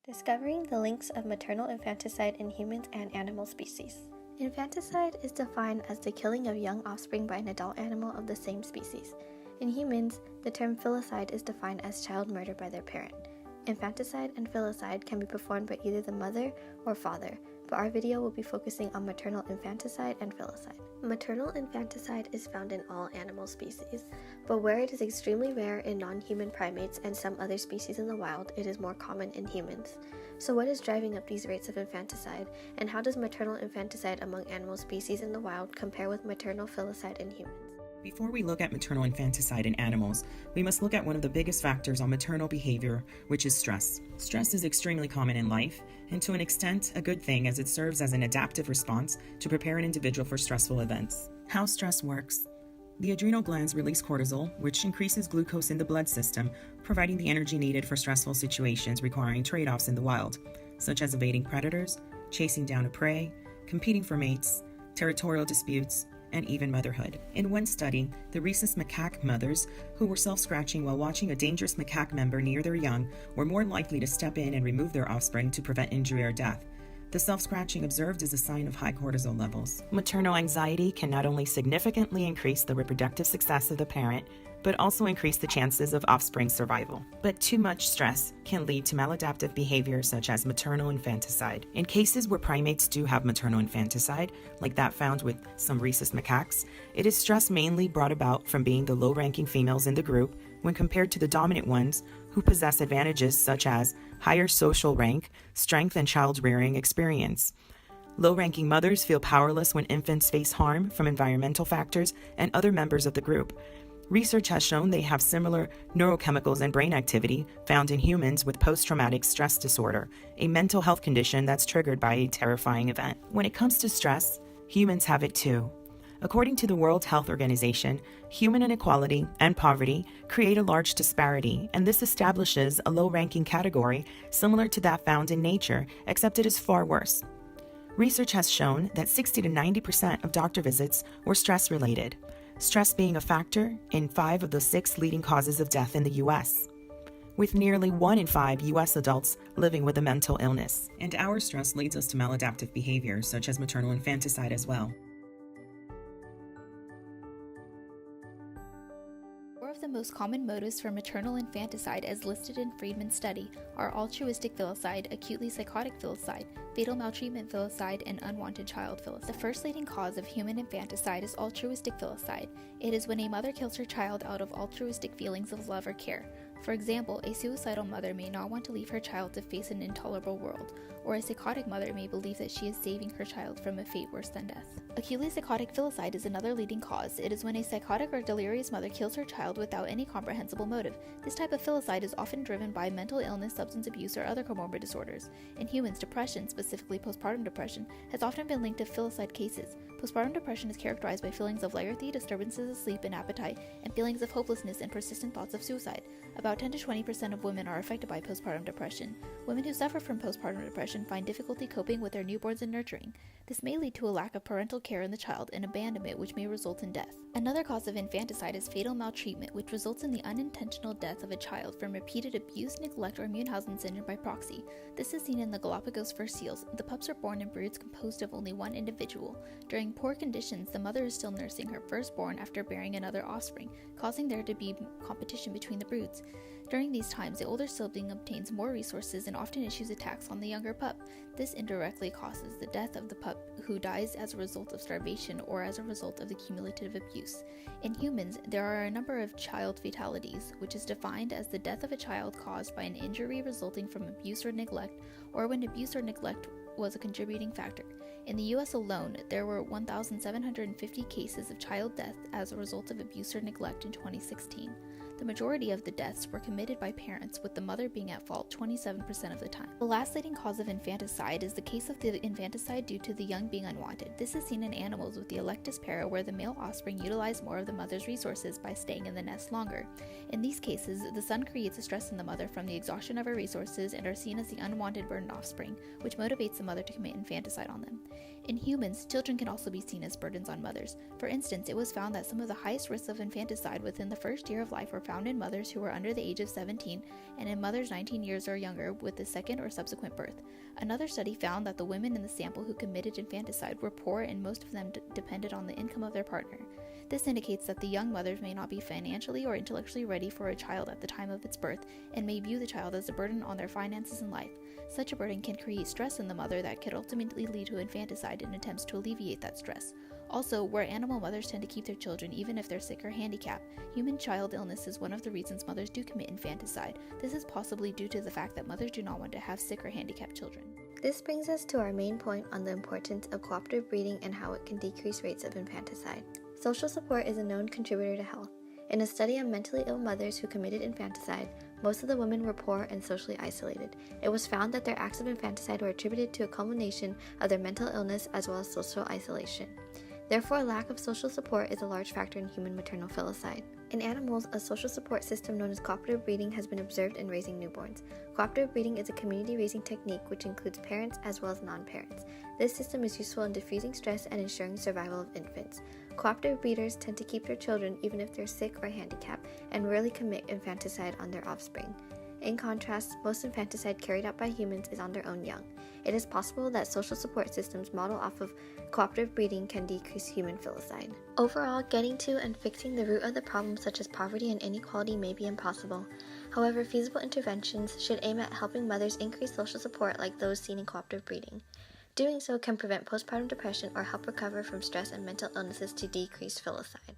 Discovering the links of maternal infanticide in humans and animal species. Infanticide is defined as the killing of young offspring by an adult animal of the same species. In humans, the term filicide is defined as child murder by their parent. Infanticide and filicide can be performed by either the mother or father, but our video will be focusing on maternal infanticide and filicide. Maternal infanticide is found in all animal species, but where it is extremely rare in non-human primates and some other species in the wild, it is more common in humans. So what is driving up these rates of infanticide, and how does maternal infanticide among animal species in the wild compare with maternal filicide in humans? Before we look at maternal infanticide in animals, we must look at one of the biggest factors on maternal behavior, which is stress. Stress is extremely common in life, and to an extent, a good thing as it serves as an adaptive response to prepare an individual for stressful events. How stress works. The adrenal glands release cortisol, which increases glucose in the blood system, providing the energy needed for stressful situations requiring trade-offs in the wild, such as evading predators, chasing down a prey, competing for mates, territorial disputes, and even motherhood. In one study, the rhesus macaque mothers who were self-scratching while watching a dangerous macaque member near their young were more likely to step in and remove their offspring to prevent injury or death. The self-scratching observed is a sign of high cortisol levels. Maternal anxiety can not only significantly increase the reproductive success of the parent, but also increase the chances of offspring survival. But too much stress can lead to maladaptive behavior such as maternal infanticide. In cases where primates do have maternal infanticide, like that found with some rhesus macaques, it is stress mainly brought about from being the low-ranking females in the group when compared to the dominant ones who possess advantages such as higher social rank, strength, and child-rearing experience. Low-ranking mothers feel powerless when infants face harm from environmental factors and other members of the group. Research has shown they have similar neurochemicals and brain activity found in humans with post-traumatic stress disorder, a mental health condition that's triggered by a terrifying event. When it comes to stress, humans have it too. According to the World Health Organization, human inequality and poverty create a large disparity, and this establishes a low-ranking category similar to that found in nature, except it is far worse. Research has shown that 60 to 90% of doctor visits were stress-related, stress being a factor in 5 of the 6 leading causes of death in the U.S., with nearly 1 in 5 U.S. adults living with a mental illness. And our stress leads us to maladaptive behavior, such as maternal infanticide as well. Four of the most common motives for maternal infanticide as listed in Friedman's study are altruistic filicide, acutely psychotic filicide, fatal maltreatment filicide, and unwanted child filicide. The first leading cause of human infanticide is altruistic filicide. It is when a mother kills her child out of altruistic feelings of love or care. For example, a suicidal mother may not want to leave her child to face an intolerable world, or a psychotic mother may believe that she is saving her child from a fate worse than death. Acutely psychotic filicide is another leading cause. It is when a psychotic or delirious mother kills her child without any comprehensible motive. This type of filicide is often driven by mental illness, substance abuse, or other comorbid disorders. In humans, depression, specifically postpartum depression, has often been linked to filicide cases. Postpartum depression is characterized by feelings of lethargy, disturbances of sleep and appetite, and feelings of hopelessness and persistent thoughts of suicide. About 10 to 20% of women are affected by postpartum depression. Women who suffer from postpartum depression find difficulty coping with their newborns and nurturing. This may lead to a lack of parental care in the child and abandonment, which may result in death. Another cause of infanticide is fatal maltreatment, which results in the unintentional death of a child from repeated abuse, neglect, or Munchausen syndrome by proxy. This is seen in the Galapagos fur seals. The pups are born in broods composed of only one individual. During poor conditions, the mother is still nursing her firstborn after bearing another offspring, causing there to be competition between the broods. During these times, the older sibling obtains more resources and often issues attacks on the younger pup. This indirectly causes the death of the pup, who dies as a result of starvation or as a result of the cumulative abuse. In humans, there are a number of child fatalities, which is defined as the death of a child caused by an injury resulting from abuse or neglect, or when abuse or neglect was a contributing factor. In the U.S. alone, there were 1,750 cases of child death as a result of abuse or neglect in 2016. The majority of the deaths were committed by parents, with the mother being at fault 27% of the time. The last leading cause of infanticide is the case of the infanticide due to the young being unwanted. This is seen in animals with the electus para, where the male offspring utilize more of the mother's resources by staying in the nest longer. In these cases, the son creates a stress in the mother from the exhaustion of her resources and are seen as the unwanted burden offspring, which motivates the mother to commit infanticide on them. In humans, children can also be seen as burdens on mothers. For instance, it was found that some of the highest risks of infanticide within the first year of life were found in mothers who were under the age of 17 and in mothers 19 years or younger with the second or subsequent birth. Another study found that the women in the sample who committed infanticide were poor and most of them depended on the income of their partner. This indicates that the young mothers may not be financially or intellectually ready for a child at the time of its birth and may view the child as a burden on their finances and life. Such a burden can create stress in the mother that could ultimately lead to infanticide in attempts to alleviate that stress. Also, where animal mothers tend to keep their children even if they're sick or handicapped, human child illness is one of the reasons mothers do commit infanticide. This is possibly due to the fact that mothers do not want to have sick or handicapped children. This brings us to our main point on the importance of cooperative breeding and how it can decrease rates of infanticide. Social support is a known contributor to health. In a study on mentally ill mothers who committed infanticide, most of the women were poor and socially isolated. It was found that their acts of infanticide were attributed to a culmination of their mental illness as well as social isolation. Therefore, lack of social support is a large factor in human maternal filicide. In animals, a social support system known as cooperative breeding has been observed in raising newborns. Cooperative breeding is a community raising technique which includes parents as well as non-parents. This system is useful in diffusing stress and ensuring survival of infants. Cooperative breeders tend to keep their children even if they're sick or handicapped and rarely commit infanticide on their offspring. In contrast, most infanticide carried out by humans is on their own young. It is possible that social support systems model off of cooperative breeding can decrease human filicide. Overall, getting to and fixing the root of the problem such as poverty and inequality may be impossible. However, feasible interventions should aim at helping mothers increase social support like those seen in cooperative breeding. Doing so can prevent postpartum depression or help recover from stress and mental illnesses to decrease filicide.